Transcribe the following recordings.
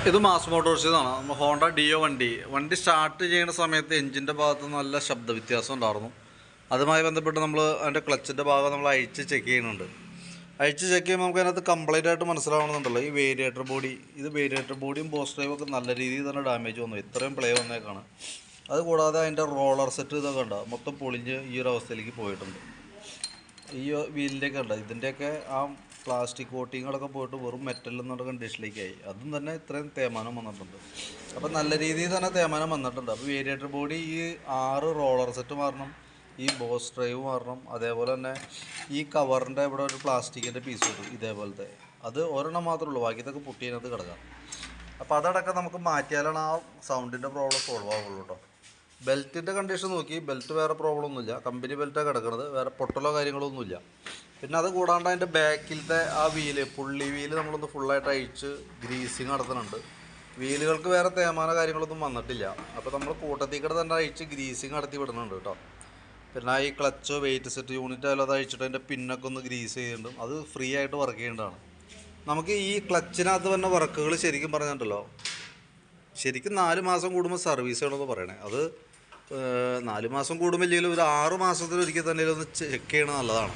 ഇത് മാസ് മോട്ടോഴ്സിന്നാണ്. നമ്മൾ Honda deo വണ്ടി സ്റ്റാർട്ട് ചെയ്യുന്ന സമയത്ത് എഞ്ചിൻ്റെ ഭാഗത്ത് നല്ല ശബ്ദ വ്യത്യാസം ഉണ്ടായിരുന്നു. അതുമായി ബന്ധപ്പെട്ട് നമ്മൾ അതിൻ്റെ ക്ലച്ചിൻ്റെ ഭാഗം നമ്മൾ അഴിച്ച് ചെക്ക് ചെയ്യുന്നുണ്ട്. അഴിച്ച് ചെക്ക് ചെയ്യുമ്പോൾ നമുക്ക് അതിനകത്ത് കംപ്ലീറ്റ് ആയിട്ട് മനസ്സിലാവണമെന്നുണ്ടല്ലോ. ഈ വേരിയേറ്റർ ബോഡിയും ബോസ് ഡ്രൈവും ഒക്കെ നല്ല രീതിയിൽ തന്നെ ഡാമേജ് വന്നു. ഇത്രയും പ്ലേ വന്നേക്കാണ്. അതുകൂടാതെ അതിൻ്റെ റോളർ സെറ്റ് ഇതൊക്കെ ഉണ്ട്, മൊത്തം പൊളിഞ്ഞ് ഈ ഒരു അവസ്ഥയിലേക്ക് പോയിട്ടുണ്ട്. ഈ വീലിൻ്റെയൊക്കെ ഉണ്ട്, ഇതിൻ്റെയൊക്കെ ആ പ്ലാസ്റ്റിക് കോട്ടിങ്ങുകളൊക്കെ പോയിട്ട് വെറും മെറ്റൽ എന്നുള്ള കണ്ടീഷനിലേക്കായി. അതും തന്നെ ഇത്രയും തേയ്മാനം വന്നിട്ടുണ്ട്. അപ്പോൾ നല്ല രീതിയിൽ തന്നെ തേയ്മാനം വന്നിട്ടുണ്ട്. അപ്പോൾ വേരിയേറ്റർ ബോഡി ഈ 6 റോളർ സെറ്റ് മാറണം, ഈ ബോസ് ഡ്രൈവ് മാറണം, അതേപോലെ തന്നെ ഈ കവറിൻ്റെ ഇവിടെ ഒരു പ്ലാസ്റ്റിക്കിൻ്റെ പീസ് കിട്ടും ഇതേപോലത്തെ, അത് ഒരെണ്ണം മാത്രമേ ഉള്ളൂ, ബാക്കിയതൊക്കെ പൊട്ടിയതിനകത്ത് കിടക്കാം. അപ്പോൾ അതടക്കം നമുക്ക് മാറ്റിയാലാണ് ആ സൗണ്ടിൻ്റെ പ്രോബ്ലം സോൾവ് ആവുള്ളൂ കേട്ടോ. ബെൽറ്റിൻ്റെ കണ്ടീഷൻ നോക്കി, ബെൽറ്റ് വേറെ പ്രോബ്ലം ഒന്നുമില്ല, കമ്പനി ബെൽറ്റാണ് കിടക്കുന്നത്, വേറെ പൊട്ടലോ കാര്യങ്ങളൊന്നുമില്ല. പിന്നെ അത് കൂടാണ്ട് അതിൻ്റെ ബാക്കിലത്തെ ആ പുള്ളി വീല് നമ്മളൊന്ന് ഫുള്ളായിട്ട് അഴിച്ച് ഗ്രീസിങ് നടത്തുന്നുണ്ട്. വീലുകൾക്ക് വേറെ തേയ്മാനോ കാര്യങ്ങളൊന്നും വന്നിട്ടില്ല. അപ്പോൾ നമ്മൾ കൂട്ടത്തിൽ കൂടെ തന്നെ അഴിച്ച് ഗ്രീസിങ് നടത്തി വിടുന്നുണ്ട് കേട്ടോ. പിന്നെ ഈ ക്ലച്ചോ വെയിറ്റ് സെറ്റ് യൂണിറ്റ് ആയാലും അത് അഴിച്ചിട്ട് അതിൻ്റെ പിന്നൊക്കെ ഒന്ന് ഗ്രീസ് ചെയ്യുന്നുണ്ട്. അത് ഫ്രീ ആയിട്ട് വർക്ക് ചെയ്യേണ്ടതാണ്. നമുക്ക് ഈ ക്ലച്ചിനകത്ത് തന്നെ വർക്കുകൾ ശരിക്കും പറഞ്ഞിട്ടുണ്ടല്ലോ, ശരിക്കും 4 മാസം കൂടുമ്പോൾ സർവീസ് ചെയ്യണമെന്ന് പറയണേ. അത് 4 മാസം കൂടുമ്പോൾ ഇല്ലെങ്കിലും ഒരു 6 മാസത്തിലൊരിക്കൽ തന്നെ ഒന്ന് ചെക്ക് ചെയ്യണത് നല്ലതാണ്.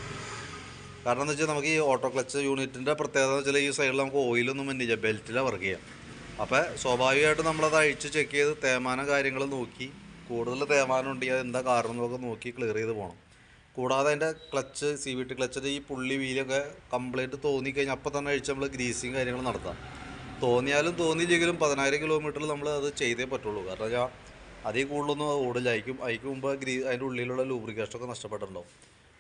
കാരണം എന്താ വെച്ചാൽ നമുക്ക് ഈ ഓട്ടോ ക്ലച്ച് യൂണിറ്റിൻ്റെ പ്രത്യേകത എന്ന് വെച്ചാൽ ഈ സൈഡിൽ നമുക്ക് ഓയിലൊന്നും വന്നില്ല, ബെൽറ്റിലാണ് വർക്ക് ചെയ്യാം. അപ്പോൾ സ്വാഭാവികമായിട്ട് നമ്മളത് അഴിച്ച് ചെക്ക് ചെയ്ത് തേയ്മാനം കാര്യങ്ങൾ നോക്കി, കൂടുതൽ തേയ്മാനം ഉണ്ടെങ്കിൽ അതെന്താ കാരണം എന്നൊക്കെ നോക്കി ക്ലിയർ ചെയ്ത് പോകണം. കൂടാതെ അതിൻ്റെ ക്ലച്ച് CVT ക്ലച്ചിൻ്റെ ഈ പുള്ളി വീലൊക്കെ കംപ്ലീറ്റ് തോന്നിക്കഴിഞ്ഞാൽ അപ്പോൾ തന്നെ അഴിച്ച് നമ്മൾ ഗ്രീസിങ് കാര്യങ്ങൾ നടത്താം. തോന്നിയാലും തോന്നിയില്ലെങ്കിലും 10,000 കിലോമീറ്ററിൽ നമ്മൾ അത് ചെയ്തേ പറ്റുള്ളൂ. കാരണം ഞാൻ അതിൽ കൂടുതലൊന്നും ഓടില്ല. അയക്കും മുമ്പ് അതിൻ്റെ ഉള്ളിലുള്ള ലൂബ്രിക്കേഷനൊക്കെ നഷ്ടപ്പെട്ടിട്ടുണ്ടാവും.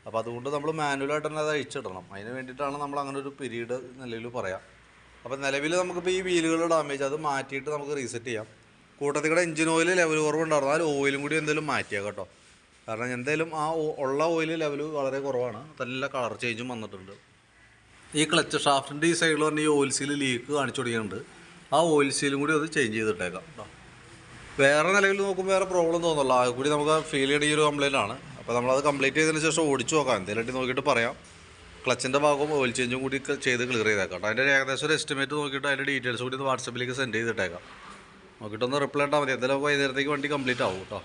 അപ്പോൾ അതുകൊണ്ട് നമ്മൾ മാനുവലായിട്ട് തന്നെ അത് അഴിച്ചിടണം. അതിന് വേണ്ടിയിട്ടാണ് നമ്മൾ അങ്ങനെ ഒരു പീരീഡ് നിലവിൽ പറയാം. അപ്പോൾ നിലവിൽ നമുക്കിപ്പോൾ ഈ വീലുകളുടെ ഡാമേജ് അത് മാറ്റിയിട്ട് നമുക്ക് റീസെറ്റ് ചെയ്യാം. കൂട്ടത്തിൽ കൂടെ എഞ്ചിൻ ഓയിൽ ലെവൽ കുറവുണ്ടായിരുന്നാൽ ഓയിലും കൂടി എന്തെങ്കിലും മാറ്റിയാൽ കേട്ടോ. കാരണം എന്തായാലും ആ ഉള്ള ഓയിൽ ലെവൽ വളരെ കുറവാണ്, നല്ല കളർ ചേഞ്ചും വന്നിട്ടുണ്ട്. ഈ ക്ലച്ച് ഷാഫ്റ്റിൻ്റെ ഈ സൈഡിൽ പറഞ്ഞാൽ ഈ ഓയിൽ സീൽ ലീക്ക് കാണിച്ചു തുടങ്ങിയിട്ടുണ്ട്. ആ ഓയിൽ സീലും കൂടി അത് ചേഞ്ച് ചെയ്തിട്ടേക്കാം കേട്ടോ. വേറെ നിലവിൽ നോക്കുമ്പോൾ വേറെ പ്രോബ്ലം തോന്നുന്നില്ല. അത് കൂടി നമുക്ക് ഫീൽ ചെയ്യേണ്ട ഈ ഒരു കംപ്ലയിൻ്റ് ആണ്. അപ്പോൾ നമ്മളത് കംപ്ലീറ്റ് ചെയ്തതിന് ശേഷം ഓടിച്ചു നോക്കാം, എന്തെങ്കിലും നോക്കിയിട്ട് പറയാം. ക്ലച്ചിൻ്റെ ഭാഗവും ഓയിൽ ചേഞ്ചും കൂടി ചെയ്ത് ക്ലിയർ ചെയ്തേക്കാം കേട്ടോ. അതിൻ്റെ ഏകദേശം ഒരു എസ്റ്റിമേറ്റ് നോക്കിയിട്ട് അതിൻ്റെ ഡീറ്റെയിൽസ് കൂടി വാട്സപ്പിലേക്ക് സെൻഡ് ചെയ്തിട്ടേക്കാം. നോക്കിയിട്ടൊന്ന് റിപ്ലൈ ഇട്ടാൽ മതി. എന്തായാലും വൈകുന്നേരത്തേക്ക് വണ്ടി കംപ്ലീറ്റ് ആവും കേട്ടോ.